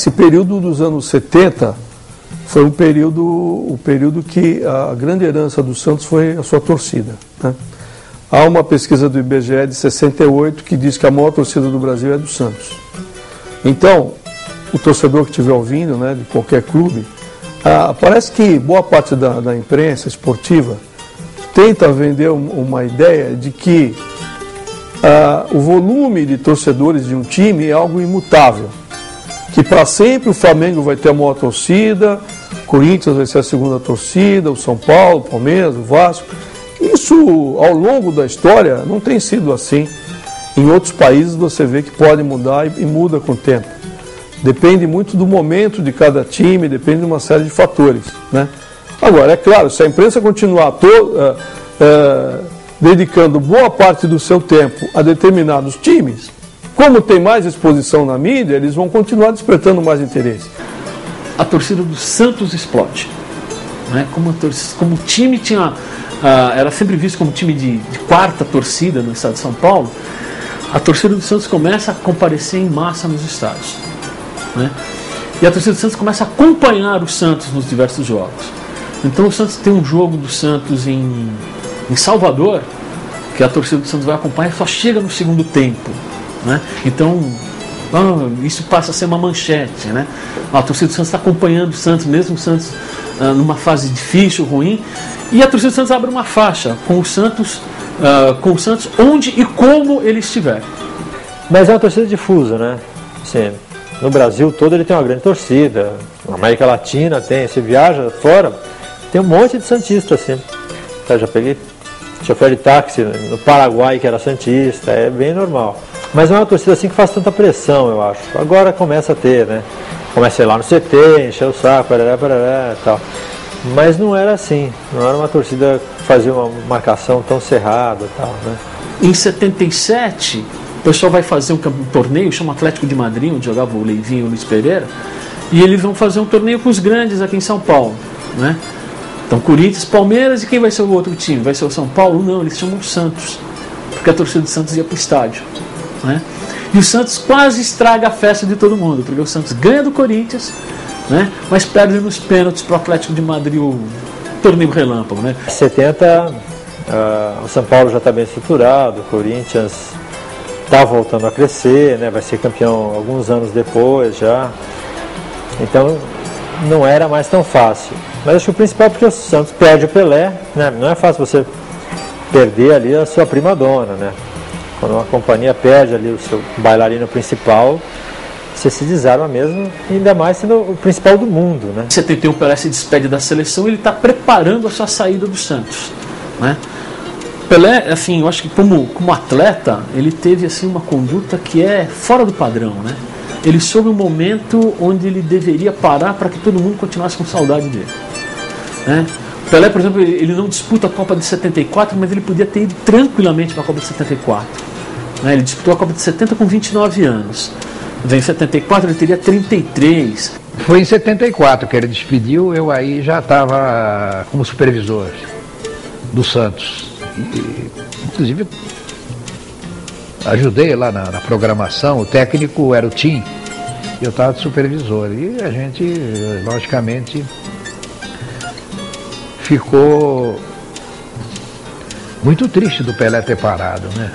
Esse período dos anos 70 foi o período que a grande herança do Santos foi a sua torcida, né? Há uma pesquisa do IBGE de 68 que diz que a maior torcida do Brasil é do Santos. Então, o torcedor que estiver ouvindo, né, de qualquer clube, parece que boa parte da imprensa esportiva tenta vender uma ideia de que o volume de torcedores de um time é algo imutável, que para sempre o Flamengo vai ter a maior torcida, o Corinthians vai ser a segunda torcida, o São Paulo, o Palmeiras, o Vasco. Isso, ao longo da história, não tem sido assim. Em outros países você vê que pode mudar e muda com o tempo. Depende muito do momento de cada time, depende de uma série de fatores, né? Agora, é claro, se a imprensa continuar dedicando boa parte do seu tempo a determinados times, como tem mais exposição na mídia, eles vão continuar despertando mais interesse. A torcida do Santos explode, né? Como o time tinha... era sempre visto como time de quarta torcida no estado de São Paulo, a torcida do Santos começa a comparecer em massa nos estádios, né? E a torcida do Santos começa a acompanhar o Santos nos diversos jogos. Então o Santos tem um jogo do Santos em Salvador, que a torcida do Santos vai acompanhar e só chega no segundo tempo, né? Então isso passa a ser uma manchete, né? A torcida do Santos está acompanhando o Santos, mesmo o Santos numa fase difícil, ruim, e a torcida do Santos abre uma faixa com o Santos onde e como ele estiver. Mas é uma torcida difusa, né? Sim. No Brasil todo ele tem uma grande torcida, na América Latina tem, se viaja fora, tem um monte de santistas, assim. Eu já peguei chofer de táxi no Paraguai que era santista, é bem normal. Mas não é uma torcida assim que faz tanta pressão, eu acho. Agora começa a ter, né? Começa a ir lá no CT, encher o saco, parará, e tal. Mas não era assim, não era uma torcida que fazia uma marcação tão cerrada e tal, né? Em 77, o pessoal vai fazer um torneio, chama Atlético de Madrid, onde jogava o Leivinho e o Luiz Pereira, e eles vão fazer um torneio com os grandes aqui em São Paulo, né? Então, Corinthians, Palmeiras, e quem vai ser o outro time? Vai ser o São Paulo? Não, eles chamam o Santos, porque a torcida do Santos ia para o estádio, né? E o Santos quase estraga a festa de todo mundo, porque o Santos ganha do Corinthians, né? Mas perde nos pênaltis para o Atlético de Madrid, o torneio relâmpago, né? Em 70, o São Paulo já está bem estruturado, o Corinthians está voltando a crescer, né? Vai ser campeão alguns anos depois já. Então não era mais tão fácil. Mas acho que o principal é porque o Santos perde o Pelé, né? Não é fácil você perder ali a sua primadona, né? Quando uma companhia perde ali o seu bailarino principal, você se desarma mesmo, ainda mais sendo o principal do mundo, né? Em 71 o Pelé se despede da seleção e ele está preparando a sua saída do Santos, né? Pelé, assim, eu acho que como atleta, ele teve assim uma conduta que é fora do padrão, né? Ele soube um momento onde ele deveria parar para que todo mundo continuasse com saudade dele, né? Pelé, por exemplo, ele não disputa a Copa de 74, mas ele podia ter ido tranquilamente para a Copa de 74, né? Ele disputou a Copa de 70 com 29 anos. Em 74 ele teria 33. Foi em 74 que ele despediu, eu aí já estava como supervisor do Santos. Inclusive ajudei lá na programação, o técnico era o Tim, eu estava de supervisor. E a gente, logicamente, ficou muito triste do Pelé ter parado, né?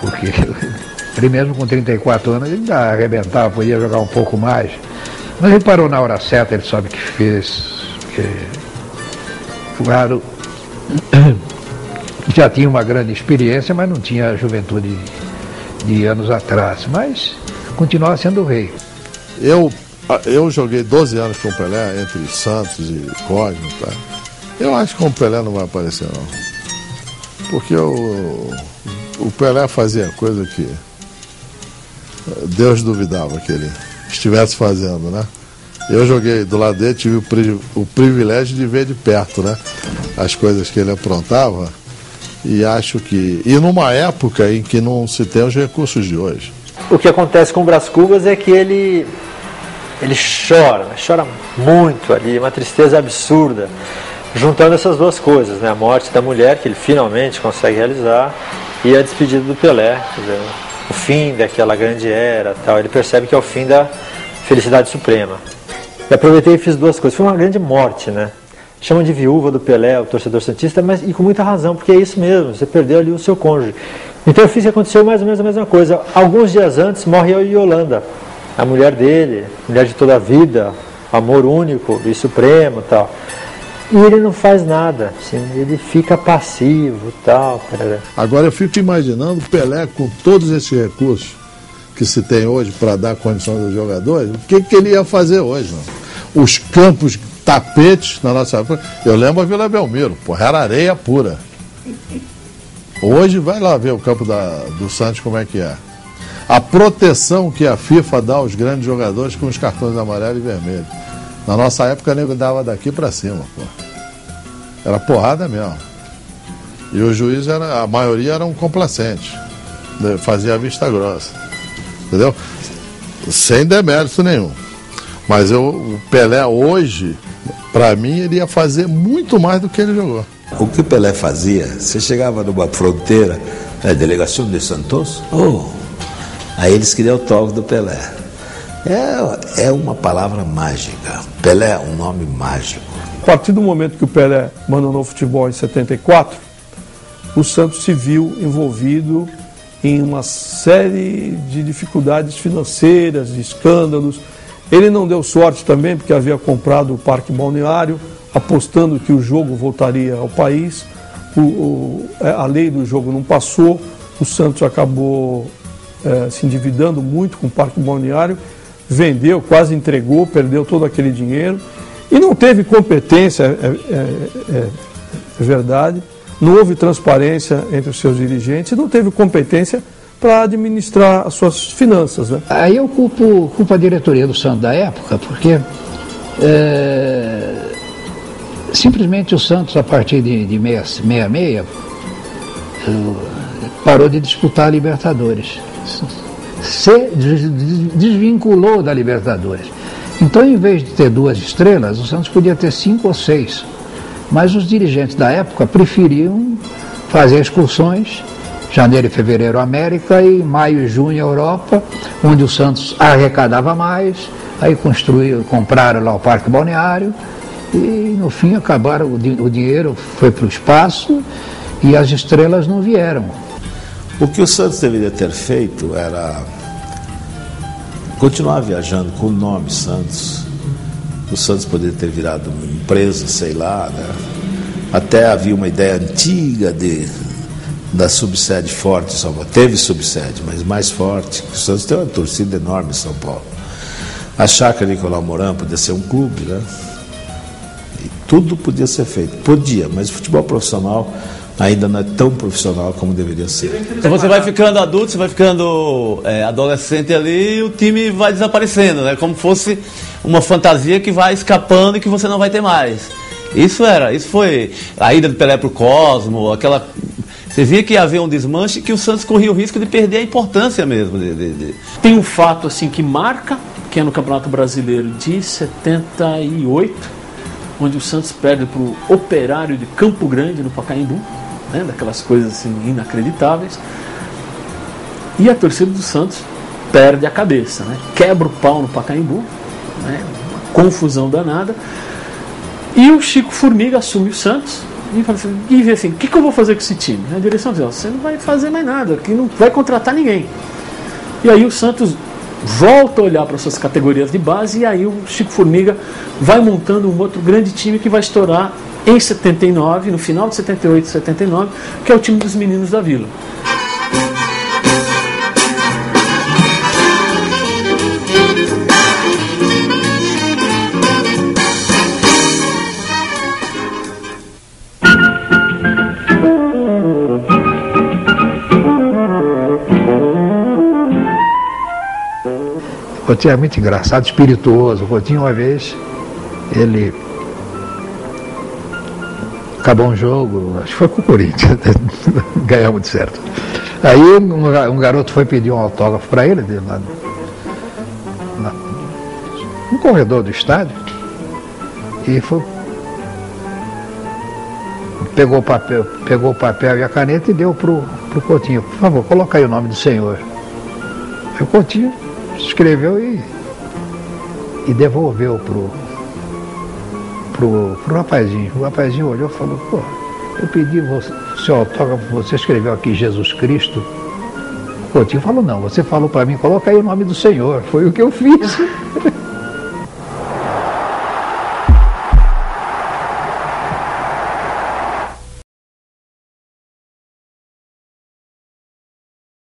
Porque ele mesmo com 34 anos ele ainda arrebentava, podia jogar um pouco mais. Mas ele parou na hora certa, ele sabe o que fez. Claro, já tinha uma grande experiência, mas não tinha a juventude de anos atrás. Mas continuava sendo o rei. Eu joguei 12 anos com o Pelé, entre Santos e Cosme, tá? Eu acho que com o Pelé não vai aparecer, não. Porque o Pelé fazia coisa que Deus duvidava que ele estivesse fazendo, né? Eu joguei do lado dele, tive o privilégio de ver de perto, né? As coisas que ele aprontava, e acho que... E numa época em que não se tem os recursos de hoje. O que acontece com o Brás Cubas é que ele chora muito ali, uma tristeza absurda, juntando essas duas coisas, né? A morte da mulher, que ele finalmente consegue realizar, e a despedida do Pelé, quer dizer, o fim daquela grande era, tal. Ele percebe que é o fim felicidade suprema. E aproveitei e fiz duas coisas. Foi uma grande morte, né? Chamam de viúva do Pelé, o torcedor santista, mas e com muita razão, porque é isso mesmo, você perdeu ali o seu cônjuge. Então eu fiz que aconteceu mais ou menos a mesma coisa. Alguns dias antes morre a Yolanda, a mulher dele, mulher de toda a vida, amor único e supremo e tal. E ele não faz nada, assim, ele fica passivo e tal. Agora eu fico imaginando o Pelé com todos esses recursos que se tem hoje para dar condições aos jogadores, o que ele ia fazer hoje? Não? Os campos, tapetes na nossa época, eu lembro a Vila Belmiro, porra, era areia pura. Hoje vai lá ver o campo do Santos como é que é. A proteção que a FIFA dá aos grandes jogadores com os cartões amarelo e vermelho. Na nossa época, o nego dava daqui para cima, porra. Era porrada mesmo. E o juiz, a maioria eram complacentes. Fazia a vista grossa. Entendeu? Sem demérito nenhum. Mas o Pelé hoje, para mim, ele ia fazer muito mais do que ele jogou. O que o Pelé fazia, você chegava numa fronteira, delegação de Santos, aí eles queriam o toque do Pelé. É uma palavra mágica. Pelé é um nome mágico. A partir do momento que o Pelé abandonou o futebol em 74, o Santos se viu envolvido em uma série de dificuldades financeiras, de escândalos. Ele não deu sorte também, porque havia comprado o Parque Balneário, apostando que o jogo voltaria ao país. A lei do jogo não passou, o Santos acabou se endividando muito com o Parque Balneário, vendeu, quase entregou, perdeu todo aquele dinheiro e não teve competência, é verdade. Não houve transparência entre os seus dirigentes e não teve competência para administrar as suas finanças, né? Aí eu culpo a diretoria do Santos da época, porque simplesmente o Santos, a partir de 66, parou de disputar a Libertadores. Se desvinculou da Libertadores. Então, em vez de ter 2 estrelas, o Santos podia ter 5 ou 6. Mas os dirigentes da época preferiam fazer excursões, janeiro e fevereiro América e maio e junho Europa, onde o Santos arrecadava mais, aí compraram lá o Parque Balneário e no fim acabaram, o dinheiro foi para o espaço e as estrelas não vieram. O que o Santos deveria ter feito era continuar viajando com o nome Santos. O Santos poderia ter virado uma empresa, sei lá, né? Até havia uma ideia antiga da subsede forte em São Paulo. Teve subsede, mas mais forte. O Santos tem uma torcida enorme em São Paulo. A Chácara Nicolau Moran podia ser um clube, né? E tudo podia ser feito. Podia, mas o futebol profissional ainda não é tão profissional como deveria ser. Então você vai ficando adulto, você vai ficando adolescente ali e o time vai desaparecendo, né? Como fosse uma fantasia que vai escapando e que você não vai ter mais. Isso foi a ida do Pelé pro Cosmo, aquela... Você via que ia haver um desmanche que o Santos corria o risco de perder a importância mesmo. Tem um fato assim que marca, que é no Campeonato Brasileiro de 78, onde o Santos perde para o Operário de Campo Grande, no Pacaembu, né, daquelas coisas assim inacreditáveis, e a torcida do Santos perde a cabeça, né, quebra o pau no Pacaembu, né, uma confusão danada, e o Chico Formiga assume o Santos e fala assim, e vê assim, o que eu vou fazer com esse time? A direção diz, você não vai fazer mais nada, aqui não vai contratar ninguém. E aí o Santos volta a olhar para suas categorias de base e aí o Chico Formiga vai montando um outro grande time que vai estourar em 79, no final de 78 e 79, que é o time dos Meninos da Vila. O Coutinho é muito engraçado, espirituoso. O Coutinho, uma vez, ele acabou um jogo, acho que foi com o Corinthians, ganhamos de certo. Aí um garoto foi pedir um autógrafo para ele, lá no corredor do estádio, e foi, pegou o papel e a caneta e deu pro Coutinho. Por favor, coloca aí o nome do senhor. Aí o Coutinho escreveu e e devolveu pro rapazinho. O rapazinho olhou e falou, pô, eu pedi o seu autógrafo, você escreveu aqui Jesus Cristo. O Coutinho falou, não, você falou para mim, coloca aí o nome do Senhor. Foi o que eu fiz.